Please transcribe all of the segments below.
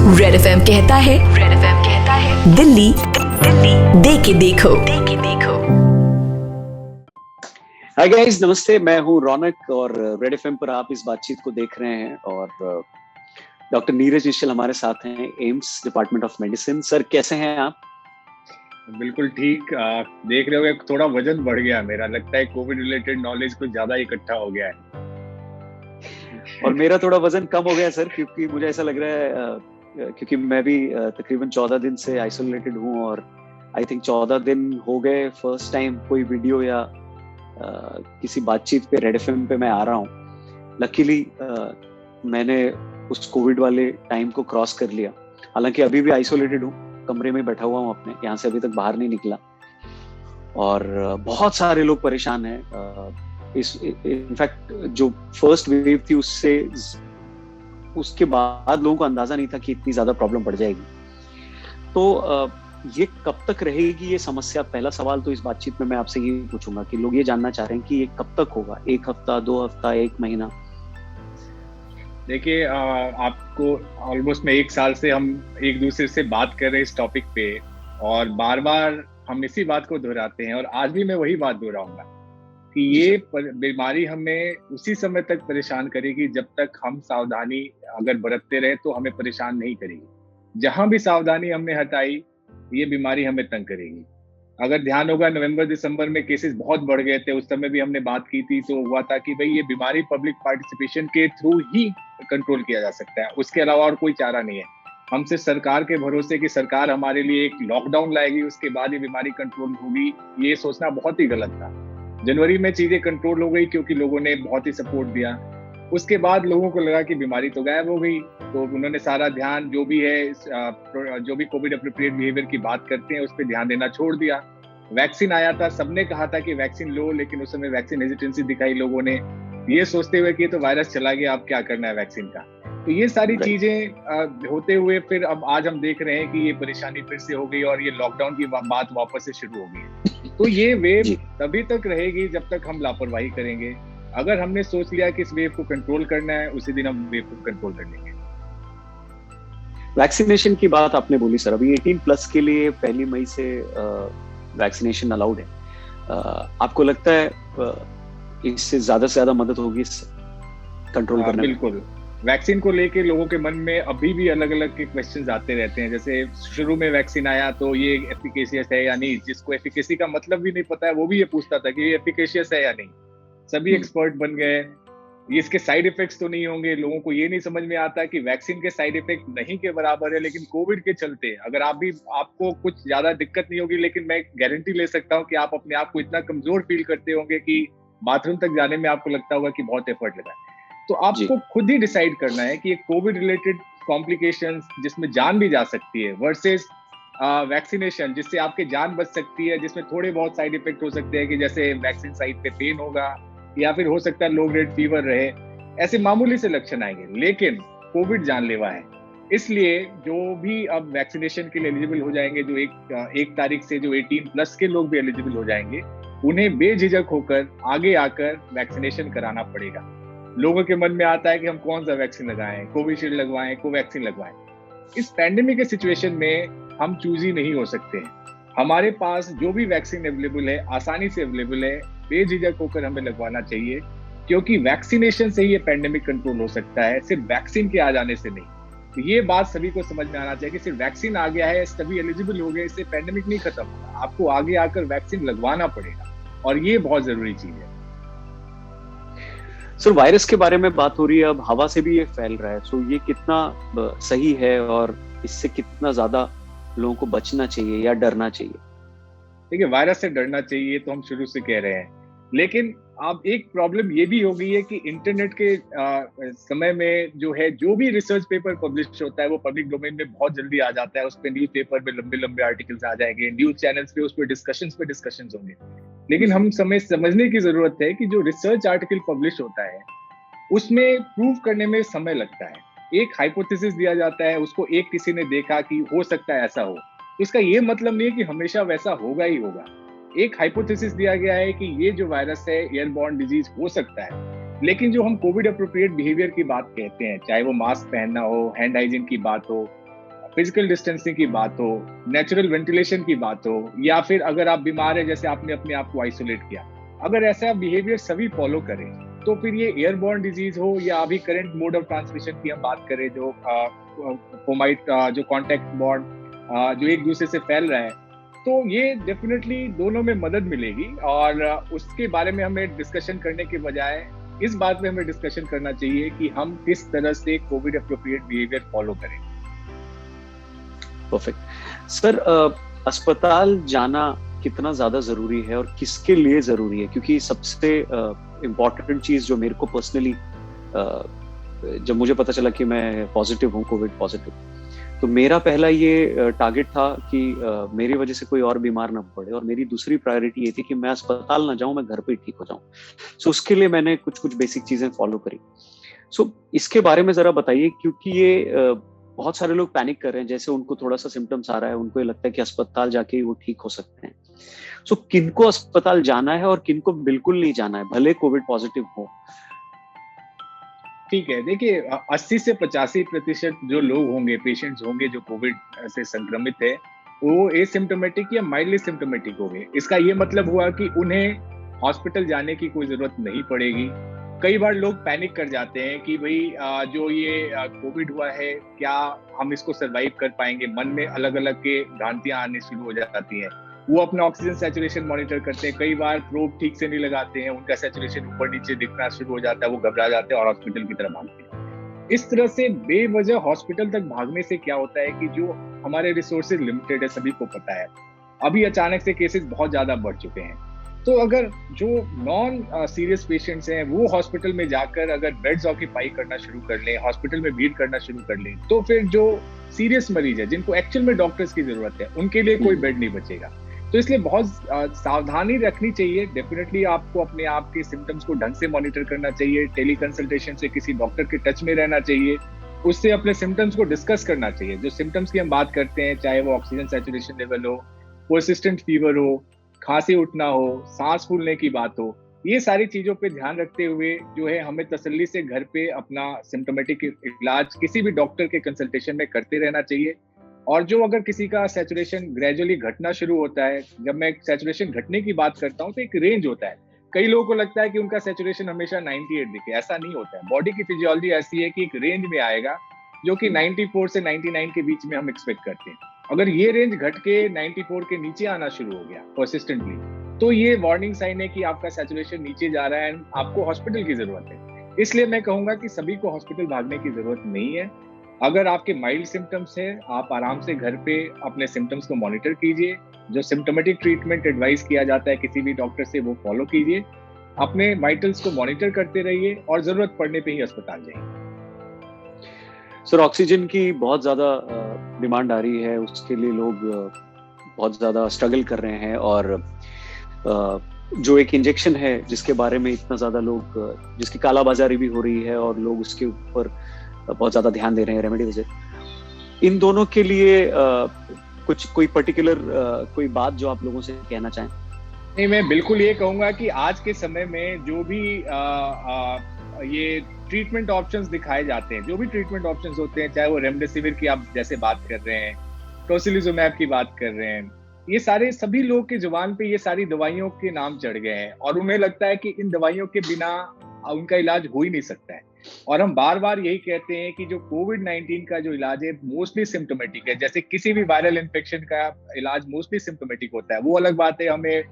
Red FM कहता है, red FM कहता है, दिल्ली दिल्ली दे के देखो, दे के देखो। हाय गाइस, नमस्ते। मैं हूं रौनक और रेड एफएम पर आप इस बातचीत को देख रहे हैं और डॉक्टर नीरज निश्चल हमारे साथ हैं, AIIMS department of medicine. Sir, कैसे हैं आप? बिल्कुल ठीक। देख रहे हो थोड़ा वजन बढ़ गया मेरा, लगता है कोविड रिलेटेड नॉलेज कुछ ज्यादा इकट्ठा हो गया है। और मेरा थोड़ा वजन कम हो गया सर, क्योंकि मुझे ऐसा लग रहा है क्योंकि मैं भी तकरीबन 14 दिन से आइसोलेटेड हूं और आई थिंक 14 दिन हो गए फर्स्ट टाइम कोई वीडियो या किसी बातचीत पे रेड एफएम पे मैं आ रहा हूं। लकीली मैंने उस कोविड वाले टाइम को क्रॉस कर लिया। हालांकि अभी भी आइसोलेटेड हूँ, कमरे में बैठा हुआ हूँ अपने, यहाँ से अभी तक बाहर नहीं निकला और बहुत सारे लोग परेशान हैं। इनफैक्ट जो फर्स्ट वेव थी उसके बाद लोगों को अंदाजा नहीं था कि इतनी ज्यादा प्रॉब्लम बढ़ जाएगी। तो ये कब तक रहेगी ये समस्या? पहला सवाल तो इस बातचीत में मैं आपसे ये पूछूंगा कि लोग ये जानना चाह रहे हैं कि ये कब तक होगा, 1 हफ्ता, 2 हफ्ता, 1 महीना? देखिए, आपको ऑलमोस्ट में 1 साल से हम एक दूसरे से बात कर रहे हैं इस टॉपिक पे और बार बार हम इसी बात को दोहराते हैं और आज भी मैं वही बात दोहराऊंगा कि ये बीमारी हमें उसी समय तक परेशान करेगी जब तक हम सावधानी अगर बरतते रहे तो हमें परेशान नहीं करेगी। जहां भी सावधानी हमने हटाई ये बीमारी हमें तंग करेगी। अगर ध्यान होगा, नवंबर दिसंबर में केसेस बहुत बढ़ गए थे, उस समय भी हमने बात की थी, तो हुआ था कि भाई ये बीमारी पब्लिक पार्टिसिपेशन के थ्रू ही कंट्रोल किया जा सकता है, उसके अलावा और कोई चारा नहीं है। हम सिर्फ सरकार के भरोसे कि सरकार हमारे लिए एक लॉकडाउन लाएगी उसके बाद ये बीमारी कंट्रोल होगी, ये सोचना बहुत ही गलत था। जनवरी में चीजें कंट्रोल हो गई क्योंकि लोगों ने बहुत ही सपोर्ट दिया। उसके बाद लोगों को लगा कि बीमारी तो गायब हो गई, तो उन्होंने सारा ध्यान जो भी है, जो भी कोविड एप्रोप्रिएट बिहेवियर की बात करते हैं उस पर ध्यान देना छोड़ दिया। वैक्सीन आया था, सबने कहा था कि वैक्सीन लो, लेकिन उस समय वैक्सीन हेजिटेंसी दिखाई लोगों ने, ये सोचते हुए कि तो वायरस चला गया, अब क्या करना है वैक्सीन का। तो ये सारी चीजें होते हुए फिर अब आज हम देख रहे हैं कि ये परेशानी फिर से हो गई और ये लॉकडाउन की बात वापस से शुरू हो गई। तो ये वेव तभी तक रहेगी जब तक हम लापरवाही करेंगे। अगर हमने सोच लिया कि इस वेव को कंट्रोल करना है, उसी दिन हम वेव को कंट्रोल कर लेंगे। वैक्सीनेशन की बात आपने बोली सर, अभी 18+ के लिए 1 मई से वैक्सीनेशन अलाउड है। आपको लगता है इससे ज्यादा से ज्यादा मदद होगी इससे कंट्रोल करने में? बिल्कुल। वैक्सीन को लेके लोगों के मन में अभी भी अलग अलग के क्वेश्चंस आते रहते हैं। जैसे शुरू में वैक्सीन आया तो ये एफिकेशियस है या नहीं, जिसको एफिकेसी का मतलब भी नहीं पता है वो भी ये पूछता था कि ये एफिकेशियस है या नहीं। सभी एक्सपर्ट बन गए। ये इसके साइड इफेक्ट्स तो नहीं होंगे, लोगों को ये नहीं समझ में आता कि वैक्सीन के साइड इफेक्ट नहीं के बराबर है, लेकिन कोविड के चलते अगर आपको कुछ ज्यादा दिक्कत नहीं होगी, लेकिन मैं गारंटी ले सकता हूँ कि आप अपने आप को इतना कमजोर फील करते होंगे कि बाथरूम तक जाने में आपको लगता होगा कि बहुत एफर्ट लगा है। तो आपको खुद ही डिसाइड करना है कि ये कोविड रिलेटेड कॉम्प्लिकेशंस जिसमें जान भी जा सकती है वर्सेस वैक्सीनेशन जिससे आपकी जान बच सकती है, जिसमें थोड़े बहुत साइड इफेक्ट हो सकते हैं कि जैसे वैक्सीन साइट पे पेन होगा या फिर हो सकता है लो ग्रेड फीवर रहे, ऐसे मामूली से लक्षण आएंगे, लेकिन कोविड जानलेवा है। इसलिए जो भी अब वैक्सीनेशन के लिए एलिजिबल हो जाएंगे, जो एक तारीख से जो 18+ के लोग भी एलिजिबल हो जाएंगे, उन्हें बेझिझक होकर आगे आकर वैक्सीनेशन कराना पड़ेगा। लोगों के मन में आता है कि हम कौन सा वैक्सीन लगाएं, कोविशील्ड लगवाएं, कोवैक्सीन लगवाएं। इस पैंडेमिक के सिचुएशन में हम चूजी नहीं हो सकते हैं। हमारे पास जो भी वैक्सीन अवेलेबल है, आसानी से अवेलेबल है, बेझिझक होकर हमें लगवाना चाहिए, क्योंकि वैक्सीनेशन से ही ये पैंडेमिक कंट्रोल हो सकता है, सिर्फ वैक्सीन के आ जाने से नहीं। तो ये बात सभी को समझ में आना चाहिए कि सिर्फ वैक्सीन आ गया है, सभी एलिजिबल हो गए, इससे पैंडेमिक नहीं खत्म होगा, आपको आगे आकर वैक्सीन लगवाना पड़ेगा और ये बहुत जरूरी चीज है। सर, वायरस के बारे में बात हो रही है, अब हवा से भी ये फैल रहा है, सो ये कितना सही है और इससे कितना ज्यादा लोगों को बचना चाहिए या डरना चाहिए? देखिए, वायरस से डरना चाहिए तो हम शुरू से कह रहे हैं, लेकिन अब एक प्रॉब्लम ये भी हो गई है कि इंटरनेट के समय में जो भी रिसर्च पेपर पब्लिश होता है वो पब्लिक डोमेन में बहुत जल्दी आ जाता है। उस पर न्यूज पेपर में लंबे लंबे आर्टिकल्स आ जाएंगे, न्यूज चैनल्स पे उस पर डिस्कशंस होंगे। लेकिन हम समझने की जरूरत है कि जो रिसर्च आर्टिकल पब्लिश होता है उसमें प्रूव करने में समय लगता है। एक हाइपोथेसिस दिया जाता है, उसको एक किसी ने देखा कि हो सकता है ऐसा हो, इसका ये मतलब नहीं है कि हमेशा वैसा होगा ही होगा। एक हाइपोथेसिस दिया गया है कि ये जो वायरस है एयरबॉर्न डिजीज हो सकता है, लेकिन जो हम कोविड अप्रोप्रिएट बिहेवियर की बात कहते हैं, चाहे वो मास्क पहनना हो, हैंड हाइजीन की बात हो, फिजिकल डिस्टेंसिंग की बात हो, नेचुरल वेंटिलेशन की बात हो, या फिर अगर आप बीमार है जैसे आपने अपने आप को आइसोलेट किया, अगर ऐसा बिहेवियर सभी फॉलो करें तो फिर ये एयरबॉर्न डिजीज हो या अभी करंट मोड ऑफ ट्रांसमिशन की हम बात करें जो फोमाइट जो कॉन्टेक्ट बॉन्ड जो एक दूसरे से फैल रहा है, तो ये डेफिनेटली दोनों में मदद मिलेगी। और उसके बारे में हमें डिस्कशन करने के बजाय इस बात में हमें डिस्कशन करना चाहिए कि हम किस तरह से कोविड एप्रोप्रिएट बिहेवियर फॉलो करें। परफेक्ट सर, अस्पताल जाना कितना ज्यादा जरूरी है और किसके लिए जरूरी है? क्योंकि सबसे इम्पोर्टेंट चीज जो मेरे को पर्सनली जब मुझे पता चला कि मैं पॉजिटिव हूँ, कोविड पॉजिटिव, तो मेरा पहला ये टारगेट था कि मेरी वजह से कोई और बीमार ना पड़े, और मेरी दूसरी प्रायोरिटी ये थी कि मैं अस्पताल ना जाऊं, मैं घर पे ठीक हो जाऊं। सो उसके लिए मैंने कुछ बेसिक चीजें फॉलो करी। सो इसके बारे में जरा बताइए, क्योंकि ये बहुत सारे लोग पैनिक कर रहे हैं, जैसे उनको थोड़ा सा सिम्टम्स आ रहा है, उनको ये लगता है कि अस्पताल जाके ही वो ठीक हो सकते हैं। सो किनको अस्पताल जाना है और किनको बिल्कुल नहीं जाना है, भले कोविड पॉजिटिव हो? ठीक है, देखिए 80 से 85% जो लोग होंगे, पेशेंट्स होंगे जो कोविड से संक्रमित है, वो एसिम्टोमेटिक या माइल्डली सिम्टोमेटिक होंगे। इसका ये मतलब हुआ कि उन्हें हॉस्पिटल जाने की कोई जरूरत नहीं पड़ेगी। कई बार लोग पैनिक कर जाते हैं कि भाई जो ये कोविड हुआ है, क्या हम इसको सरवाइव कर पाएंगे? मन में अलग अलग के भ्रांतियां आने शुरू हो जाती हैं। वो अपना ऑक्सीजन सैचुरेशन मॉनिटर करते हैं, कई बार प्रोब ठीक से नहीं लगाते हैं, उनका सैचुरेशन ऊपर नीचे दिखना शुरू हो जाता है, वो घबरा जाते हैं और हॉस्पिटल की तरफ भागते हैं। इस तरह से बेवजह हॉस्पिटल तक भागने से क्या होता है कि जो हमारे रिसोर्सेज लिमिटेड है, सभी को पता है, अभी अचानक से केसेस बहुत ज्यादा बढ़ चुके हैं। तो अगर जो नॉन सीरियस पेशेंट्स हैं वो हॉस्पिटल में जाकर अगर बेड्स ऑक्यूपाई करना शुरू कर लें, हॉस्पिटल में भीड़ करना शुरू कर लें, तो फिर जो सीरियस मरीज है जिनको एक्चुअल में डॉक्टर्स की जरूरत है, उनके लिए कोई बेड नहीं बचेगा। तो इसलिए बहुत सावधानी रखनी चाहिए। डेफिनेटली आपको अपने आप के सिम्टम्स को ढंग से मॉनिटर करना चाहिए, टेली कंसल्टेशन से किसी डॉक्टर के टच में रहना चाहिए, उससे अपने सिम्टम्स को डिस्कस करना चाहिए। जो सिम्टम्स की हम बात करते हैं, चाहे वो ऑक्सीजन सैचुरेशन लेवल हो, पर्सिस्टेंट फीवर हो, खांसी उठना हो, सांस फूलने की बात हो, ये सारी चीजों पे ध्यान रखते हुए जो है हमें तसल्ली से घर पे अपना सिम्टोमेटिक इलाज किसी भी डॉक्टर के कंसल्टेशन में करते रहना चाहिए। और जो अगर किसी का सैचुरेशन ग्रेजुअली घटना शुरू होता है, जब मैं सैचुरेशन घटने की बात करता हूँ तो एक रेंज होता है। कई लोगों को लगता है कि उनका सैचुरेशन हमेशा 98 दिखे, ऐसा नहीं होता है। बॉडी की फिजियोलॉजी ऐसी है कि एक रेंज में आएगा जो कि 94 से 99 के बीच में हम एक्सपेक्ट करते हैं। अगर ये रेंज घट के 94 के नीचे आना शुरू हो गया परसिस्टेंटली, तो ये वार्निंग साइन है कि आपका सैचुरेशन नीचे जा रहा है एंड आपको हॉस्पिटल की जरूरत है। इसलिए मैं कहूंगा कि सभी को हॉस्पिटल भागने की जरूरत नहीं है। अगर आपके माइल्ड सिम्टम्स है, आप आराम से घर पे अपने सिम्टम्स को मॉनिटर कीजिए, जो सिम्टोमेटिक ट्रीटमेंट एडवाइस किया जाता है किसी भी डॉक्टर से वो फॉलो कीजिए, अपने वाइटल्स को मॉनिटर करते रहिए और जरूरत पड़ने पे ही अस्पताल जाइए। सर, ऑक्सीजन की बहुत ज्यादा डिमांड आ रही है, उसके लिए लोग बहुत ज्यादा स्ट्रगल कर रहे हैं, और जो एक इंजेक्शन है जिसके बारे में इतना ज्यादा लोग, जिसकी कालाबाजारी भी हो रही है और लोग उसके ऊपर बहुत ज्यादा ध्यान दे रहे हैं, रेमडेसिविर, इन दोनों के लिए कोई पर्टिकुलर कोई बात जो आप लोगों से कहना चाहें? नहीं, मैं बिल्कुल ये कहूंगा कि आज के समय में जो भी ये ट्रीटमेंट ऑप्शंस दिखाए जाते हैं, जो भी ट्रीटमेंट ऑप्शंस होते हैं, चाहे वो रेमडेसिविर की आप जैसे बात कर रहे हैं, टोसिलिजुमैब की बात कर रहे हैं, ये सारे सभी लोग की जुबान पे ये सारी दवाइयों के नाम चढ़ गए हैं और उन्हें लगता है कि इन दवाइयों के बिना उनका इलाज हो ही नहीं सकता है। और हम बार बार यही कहते हैं कि जो कोविड-19 का जो इलाज है मोस्टली सिम्टोमेटिक है। जैसे किसी भी वायरल इन्फेक्शन का इलाज मोस्टली सिम्टोमेटिक होता है। वो अलग बात है, हमें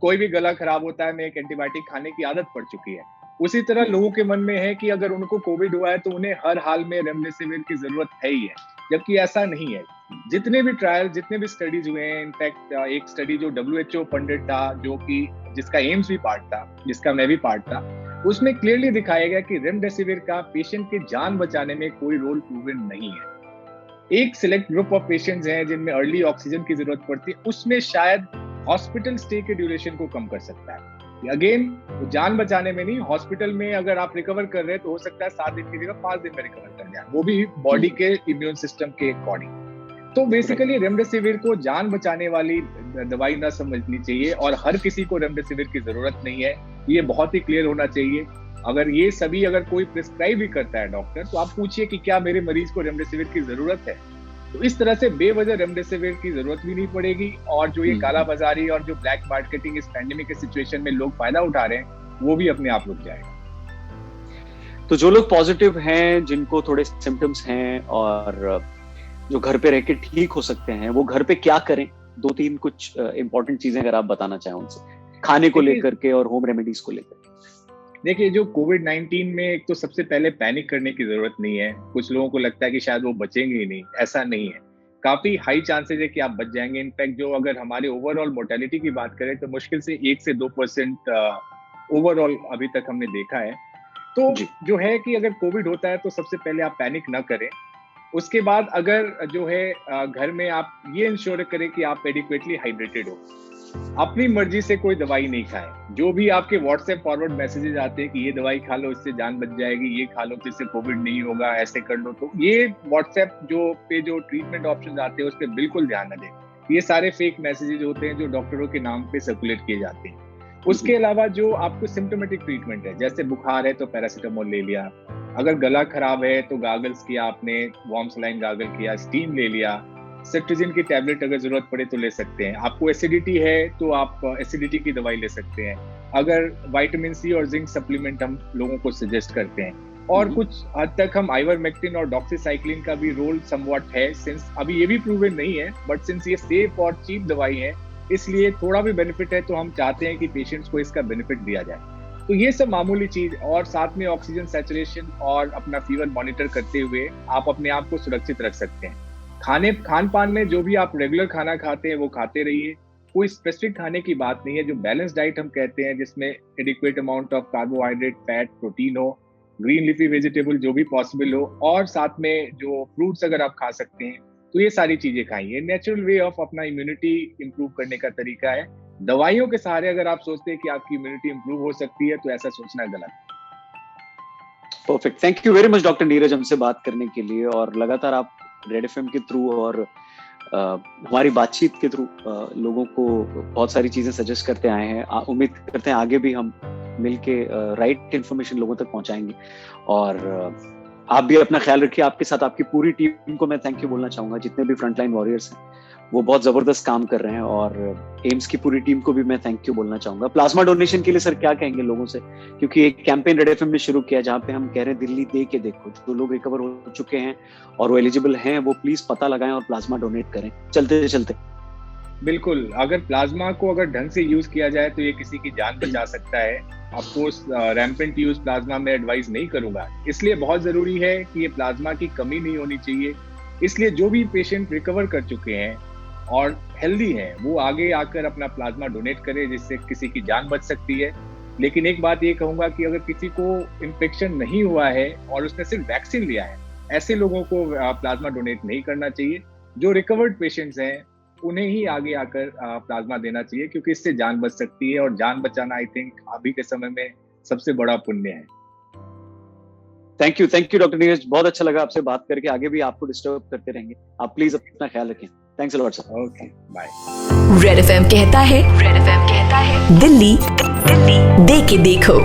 कोई भी गला खराब होता है, हमें एक एंटीबायोटिक खाने की आदत पड़ चुकी है। उसी तरह लोगों के मन में है कि अगर उनको कोविड हुआ है तो उन्हें हर हाल में रेमडेसिविर की जरूरत है ही है, जबकि ऐसा नहीं है। जितने भी ट्रायल, जितने भी स्टडीज हुए हैं, इनफैक्ट एक स्टडी जो WHO फंडेड था, जो कि जिसका एम्स भी पार्ट था, जिसका मैं भी पार्ट था, उसमें क्लियरली दिखाया गया कि रेमडेसिविर का पेशेंट की जान बचाने में कोई रोल प्रूवन नहीं है। एक सिलेक्ट ग्रुप ऑफ पेशेंट्स हैं जिनमें अर्ली ऑक्सीजन की जरूरत पड़ती है, उसमें शायद हॉस्पिटल स्टे के ड्यूरेशन को कम कर सकता है। अगेन, जान बचाने में नहीं, हॉस्पिटल में अगर आप रिकवर कर रहे हैं तो हो सकता है 7 दिन की जगह 5 दिन में रिकवर कर जाए, वो भी बॉडी के इम्यून सिस्टम के अकॉर्डिंग। तो बेसिकली रेमडेसिविर को जान बचाने वाली दवाई ना समझनी चाहिए और हर किसी को रेमडेसिविर की जरूरत नहीं है, ये बहुत ही क्लियर होना चाहिए। अगर ये सभी, अगर कोई प्रिस्क्राइब भी करता है डॉक्टर, तो आप पूछिए कि क्या मेरे मरीज को रेमडेसिविर की जरूरत है। तो इस तरह से बेवजह रेमडेसिविर की जरूरत भी नहीं पड़ेगी, और जो ये काला बाजारी और जो ब्लैक मार्केटिंग इस पैंडेमिक के सिचुएशन में लोग फायदा उठा रहे हैं, वो भी अपने आप रुक जाएगा। तो जो लोग पॉजिटिव हैं, जिनको थोड़े सिम्टम्स हैं और जो घर पे रह के ठीक हो सकते हैं, वो घर पे क्या करें? 2-3 कुछ इंपॉर्टेंट चीजें अगर आप बताना चाहें उनसे, खाने को लेकर के और होम रेमेडीज को लेकर। देखिए, जो कोविड-19 में एक तो सबसे पहले पैनिक करने की जरूरत नहीं है। कुछ लोगों को लगता है कि शायद वो बचेंगे ही नहीं, ऐसा नहीं है। काफी हाई चांसेस है कि आप बच जाएंगे। इनफैक्ट जो अगर हमारे ओवरऑल मोर्टेलिटी की बात करें तो मुश्किल से 1 से 2% ओवरऑल अभी तक हमने देखा है। तो जो है कि अगर कोविड होता है तो सबसे पहले आप पैनिक ना करें। उसके बाद अगर जो है घर में आप ये इंश्योर करें कि आप एडिक्वेटली हाइड्रेटेड हो। अपनी मर्जी से कोई दवाई नहीं खाएं। जो भी आपके व्हाट्सएप फॉरवर्ड मैसेजेस आते हैं कि ये दवाई खा लो, इससे जान बच जाएगी, ये खा लो तो इससे कोविड नहीं होगा, ऐसे कर लो, तो ये व्हाट्सएप जो ट्रीटमेंट ऑप्शंस आते हैं उस पर बिल्कुल ध्यान न दें। ये सारे फेक मैसेजेस होते हैं जो डॉक्टरों के नाम पे सर्कुलेट किए जाते हैं। उसके अलावा जो आपको सिम्टोमेटिक ट्रीटमेंट है, जैसे बुखार है तो पैरासीटामोल ले लिया, अगर गला खराब है तो गागल्स किया आपने, वार्म सलाइन गागल किया, स्टीम ले लिया, सेट्रिजिन की टैबलेट अगर जरूरत पड़े तो ले सकते हैं। आपको एसिडिटी है तो आप एसिडिटी की दवाई ले सकते हैं। अगर विटामिन सी और जिंक सप्लीमेंट हम लोगों को सजेस्ट करते हैं, और कुछ हद तक हम आइवरमेक्टिन और डॉक्सीसाइक्लिन का भी रोल समवॉट है, सिंस अभी ये भी प्रूवन नहीं है, बट सिंस ये सेफ और चीप दवाई है इसलिए थोड़ा भी बेनिफिट है तो हम चाहते हैं कि पेशेंट्स को इसका बेनिफिट दिया जाए। तो ये सब मामूली चीज, और साथ में ऑक्सीजन सैचुरेशन और अपना फीवर मॉनिटर करते हुए आप अपने आप को सुरक्षित रख सकते हैं। खान पान में जो भी आप रेगुलर खाना खाते हैं वो खाते रहिए। कोई स्पेसिफिक खाने की बात नहीं है। जो बैलेंस डाइट हम कहते हैं जिसमें adequate amount of carbohydrate, fat, protein हो, ग्रीन लीफी वेजिटेबल जो भी पॉसिबल हो, और साथ में जो फ्रूट्स अगर आप खा सकते हैं तो ये सारी चीजें खाइए। नेचुरल वे ऑफ अपना इम्यूनिटी इंप्रूव करने का तरीका है। दवाइयों के सहारे अगर आप सोचते हैं कि आपकी इम्यूनिटी इंप्रूव हो सकती है तो ऐसा सोचना गलत है। Perfect, thank you very much doctor Neeraj हमसे बात करने के लिए, और लगातार आप रेड एफएम के थ्रू और हमारी बातचीत के थ्रू लोगों को बहुत सारी चीजें सजेस्ट करते आए हैं। उम्मीद करते हैं आगे भी हम मिलके राइट इन्फॉर्मेशन लोगों तक पहुंचाएंगे। और आप भी अपना ख्याल रखिए। आपके साथ आपकी पूरी टीम को मैं थैंक यू बोलना चाहूंगा। जितने भी फ्रंटलाइन वॉरियर्स हैं वो बहुत जबरदस्त काम कर रहे हैं, और एम्स की पूरी टीम को भी मैं थैंक यू बोलना चाहूंगा। प्लाज्मा डोनेशन के लिए सर क्या कहेंगे लोगों से, क्योंकि एक कैंपेन रेड एफएम ने शुरू किया जहां पे हम कह रहे हैं दिल्ली दे के देखो। जो लोग रिकवर हो चुके हैं और वो एलिजिबल हैं वो प्लीज पता लगाएं और प्लाज्मा डोनेट करें चलते चलते। बिल्कुल, अगर प्लाज्मा को अगर ढंग से यूज किया जाए तो ये किसी की जान बचा सकता है। ऑफकोर्स रैम्पेंट यूज प्लाज्मा में एडवाइस नहीं करूंगा, इसलिए बहुत जरूरी है कि ये प्लाज्मा की कमी नहीं होनी चाहिए। इसलिए जो भी पेशेंट रिकवर कर चुके हैं और हेल्दी हैं वो आगे आकर अपना प्लाज्मा डोनेट करें, जिससे किसी की जान बच सकती है। लेकिन एक बात ये कहूंगा कि अगर किसी को इन्फेक्शन नहीं हुआ है और उसने सिर्फ वैक्सीन लिया है, ऐसे लोगों को प्लाज्मा डोनेट नहीं करना चाहिए। जो रिकवर्ड पेशेंट्स हैं उन्हें ही आगे आकर प्लाज्मा देना चाहिए, क्योंकि इससे जान बच सकती है, और जान बचाना आई थिंक अभी के समय में सबसे बड़ा पुण्य है। थैंक यू डॉक्टर नीरज, बहुत अच्छा लगा आपसे बात करके। आगे भी आपको डिस्टर्ब करते रहेंगे, आप प्लीज अपना ख्याल रखें। Thanks a lot sir. Okay, bye. Red FM कहता है दिल्ली दे के देखो।